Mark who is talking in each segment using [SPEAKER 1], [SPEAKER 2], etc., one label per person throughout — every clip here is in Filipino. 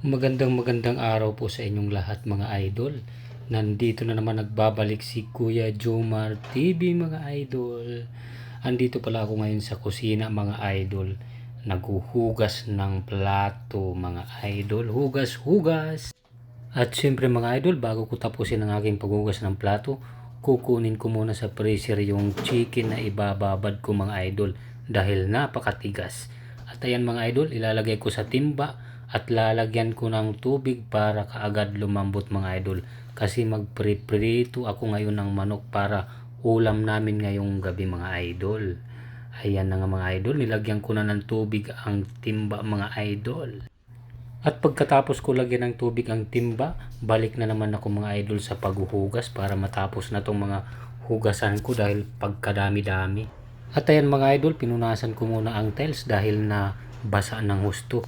[SPEAKER 1] Magandang araw po sa inyong lahat mga idol. Nandito na naman nagbabalik si Kuya Jomar TV mga idol. Andito pala ako ngayon sa kusina mga idol. Naghuhugas ng plato mga idol. Hugas. At syempre mga idol, bago ko tapusin ang aking paghugas ng plato, kukunin ko muna sa freezer yung chicken na ibababad ko mga idol dahil napakatigas. At ayan mga idol, ilalagay ko sa timba at lalagyan ko ng tubig para kaagad lumambot mga idol. Kasi magprito ako ngayon ng manok para ulam namin ngayong gabi mga idol. Ayan na nga mga idol, nilagyan ko na ng tubig ang timba mga idol. At pagkatapos ko lagyan ng tubig ang timba, balik na naman ako mga idol sa paghuhugas para matapos na tong mga hugasan ko dahil pagkadami-dami. At ayan mga idol, pinunasan ko muna ang tiles dahil na basa ng husto.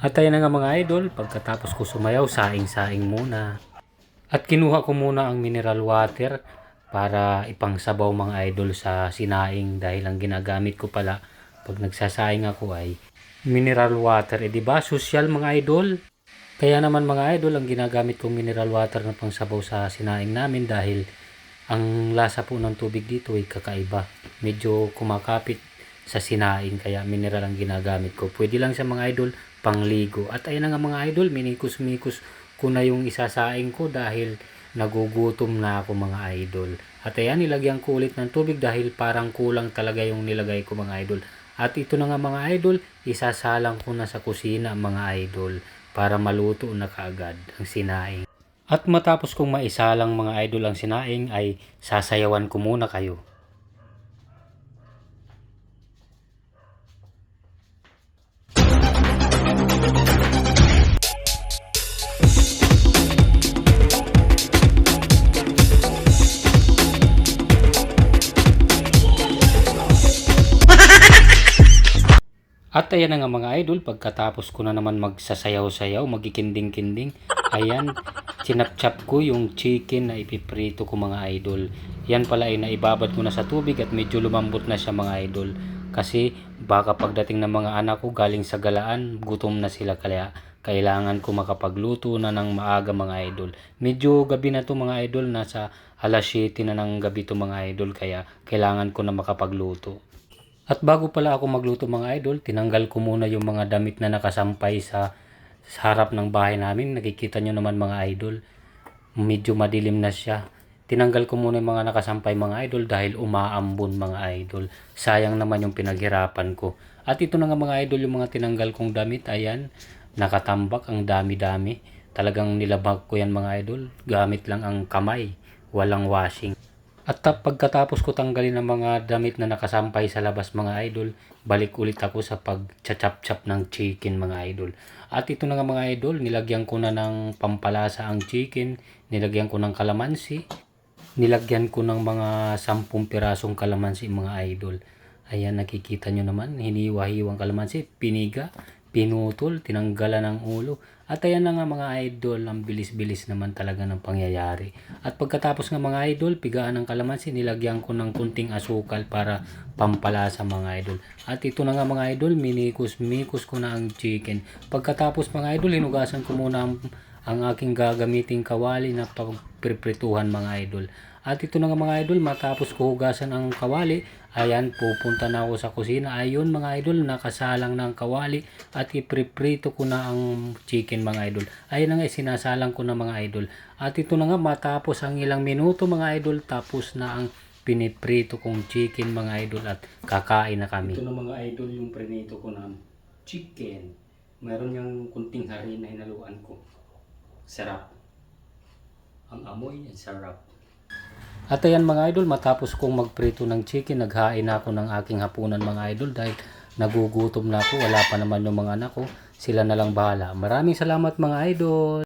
[SPEAKER 1] At ayan na nga mga idol, pagkatapos ko sumayaw, saing-saing muna. At kinuha ko muna ang mineral water para ipangsabaw mga idol sa sinaing dahil ang ginagamit ko pala pag nagsasaing ako ay mineral water. Diba social mga idol? Kaya naman mga idol, ang ginagamit kong mineral water na pangsabaw sa sinaing namin dahil ang lasa po ng tubig dito ay kakaiba. Medyo kumakapit sa sinaing kaya mineral ang ginagamit ko. Pwede lang sa mga idol pangligo. At ayun na nga mga idol, minikos-mikos ko na yung isasaing ko dahil nagugutom na ako mga idol. At ayan, nilagyan ko ulit ng tubig dahil parang kulang talaga yung nilagay ko mga idol. At ito na nga mga idol, isasalang ko na sa kusina mga idol para maluto na kaagad ang sinaing. At matapos kong maisalang mga idol ang sinaing ay sasayawan ko muna kayo. At ayan na nga mga idol, pagkatapos ko na naman magsasayaw-sayaw, magkikinding-kinding, ayan, sinapchap ko yung chicken na ipiprito ko mga idol. Yan pala ay naibabad ko na sa tubig at medyo lumambot na siya mga idol. Kasi baka pagdating ng mga anak ko galing sa galaan, gutom na sila kaya kailangan ko makapagluto na ng maaga mga idol. Medyo gabi na to mga idol, nasa alas 7 na ng gabi to mga idol kaya kailangan ko na makapagluto. At bago pala ako magluto mga idol, tinanggal ko muna yung mga damit na nakasampay sa harap ng bahay namin. Nakikita nyo naman mga idol, medyo madilim na siya. Tinanggal ko muna yung mga nakasampay mga idol dahil umaambon mga idol. Sayang naman yung pinaghirapan ko. At ito na nga mga idol yung mga tinanggal kong damit. Ayan, nakatambak ang dami-dami. Talagang nilabag ko yan mga idol. Gamit lang ang kamay, walang washing. At pagkatapos ko tanggalin ang mga damit na nakasampay sa labas mga idol, balik ulit ako sa pag-chop-chop ng chicken mga idol. At ito na nga mga idol, nilagyan ko na ng pampalasa ang chicken, nilagyan ko ng kalamansi, nilagyan ko ng mga 10 pirasong kalamansi mga idol. Ayan, nakikita nyo naman, hiniwa-hiwang kalamansi, piniga, pinutol, tinanggalan ng ulo. At ayan na nga mga idol, ang bilis-bilis naman talaga ng pangyayari. At pagkatapos nga mga idol, pigaan ng kalamansi, nilagyan ko ng kunting asukal para pampalasa mga idol. At ito na nga mga idol, minikos-mikos ko na ang chicken. Pagkatapos mga idol, hinugasan ko muna ang aking gagamiting kawali na pagpriprituhan mga idol. At ito na nga mga idol, matapos ko hugasan ang kawali, ayan, pupunta na ako sa kusina. Ayun mga idol, nakasalang ng kawali at ipriprito ko na ang chicken mga idol. Ayun na nga, sinasalang ko na mga idol. At ito na nga, matapos ang ilang minuto mga idol, tapos na ang piniprito kong chicken mga idol at kakain na kami. Ito na mga idol yung prinito ko na chicken. Meron yung kunting harina hinaluan ko. Sarap. Ang amoy niya, sarap. At ayan mga idol, matapos kong magprito ng chicken, naghain ako ng aking hapunan mga idol dahil nagugutom na ako. Wala pa naman yung mga anak ko. Sila na lang bahala. Maraming salamat mga idol.